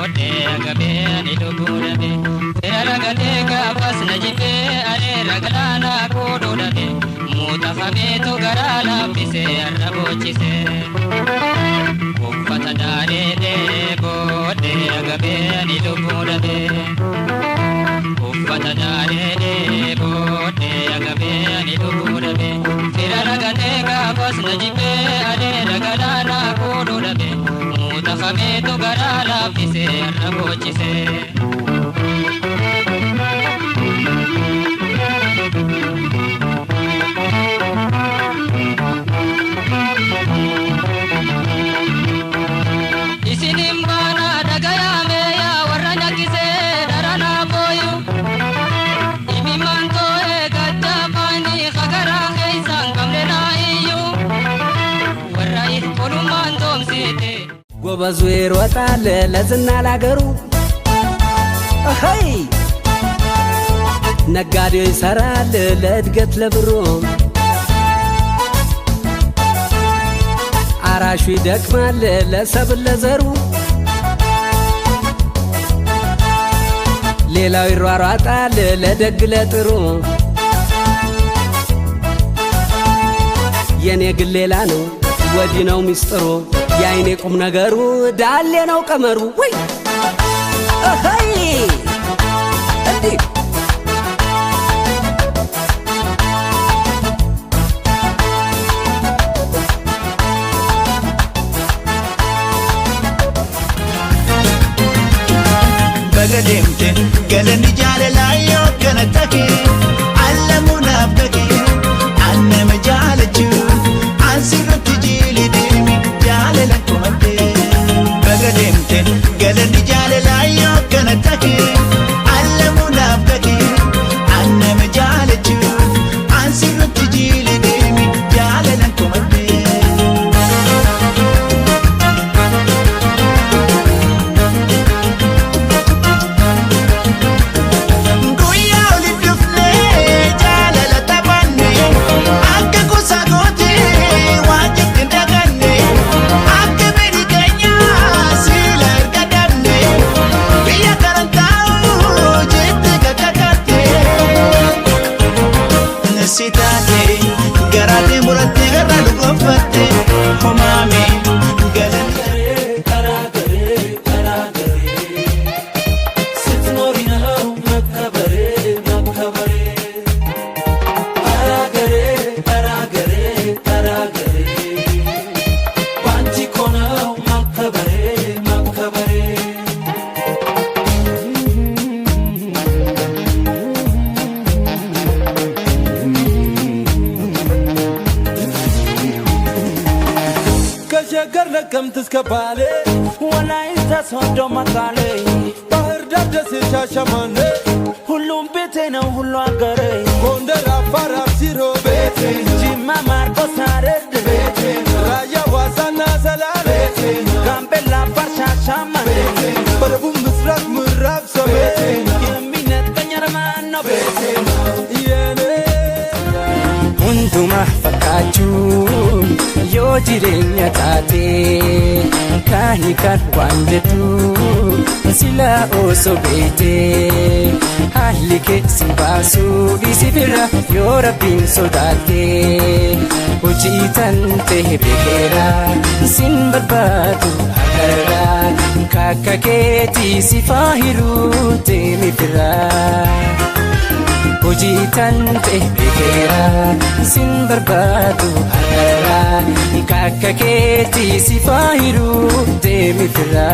bode gabe ni dugurabe ragate ka bas najibe are raglana kododabe mutafabe to garala pise arrabochise uffata dare de bode gabe ni dugurabe uffata dare de bode gabe ni dugurabe ragate ka bas najibe are raglana kododabe mutafabe to garala pise arrabochise ጎበዙር ወጣለ ለዝና ላገሩ አይ ነጋዴው ይሰራል ለእድገት ለብሩ አራሹ ይደክማል ለሰብል ለዘሩ ሌላው ይሯሯጣል ለደግ ለጥሩ የኔ ግን ሌላ ነው ወዲህ ነው ሚስጥሩ ያይኔ ቁም ነገሩ ዳሌ ነው ቀመሩ ወይ አይ እንዴ በገደምቴ ገለን ጃለላዮ ከነተኪ አለሙና በቂ አነመጃለች አንሲሩት ጂሊ ዲሚ ጃለለኩመቴ በገደምቴ ገለን ጃለላዮ ከነተኪ አለሙና በቂ አነመጃለች አንሲሩት ጂሊ ዲሚ ጃለለኩመቴ garate murate garadu gofatte homame galan ሸገር ለቀምት እስከ ባሌ ወላይታ ሶዶ መቀሌ ባህር ዳር ደሴ ሻሸመኔ ሁሉም ቤቴ ነው ሁሉ አገሬ ጎንደር አፋር አርሲ ቤቴ ጅማ ማርቆስ ሐረር ቤቴ ራያ ዋሳና ሰላሌ ጋምቤላ አፋር ሻሸመኔ በደቡብ ምስራቅ ምዕራብ ሰሜን የሚነጥቀኝ አርማን ነው ቤቴ የኔ ሁንዱማ ፈቃችሁ yoo jireenya taate kaani kan waan jedhu sila osoo beekte haalli kee si baasuu dhiisi bira yoo rabbiin sodaatte hojii tan ta'e beekeera sin barbaadu agarra kakka keetii si faahiruu deemi bira hojii tan ta'e beekeera sin barbaadu agarra kakka keetii si faahiruu deemi bira